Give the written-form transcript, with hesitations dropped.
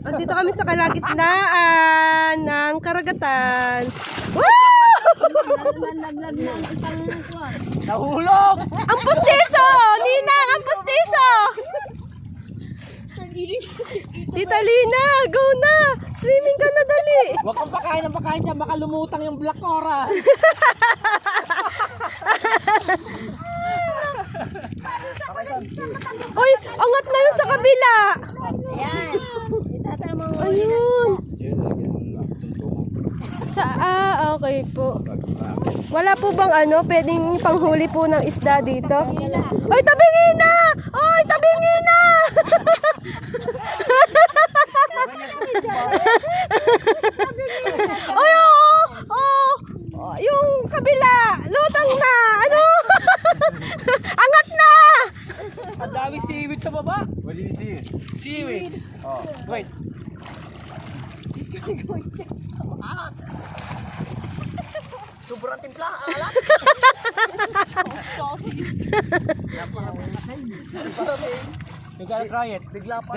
Andito kami sa kalagitnaan ng karagatan. Woo! Nahulog! Ang pustiso! Ninang, ang pustiso! Tita Lina, go na! Swimming ka na, dali! Huwag kang pakain dyan, baka lumutang yung black coral. Uy, angat na yun sa kabila! Ayan. Itatama mo Ayun! Okay po. Wala po bang pwedeng panghuli po ng isda dito? Ay, tabingin na! Ay, tabingin na! Ay, oo! Yung kabila, lutang na! Ano? Angat na! Ang dami seaweed sa baba. What did you see? Seaweed. Oh, wait. Sobrang timpla, alat. You gotta try it. Bigla pa.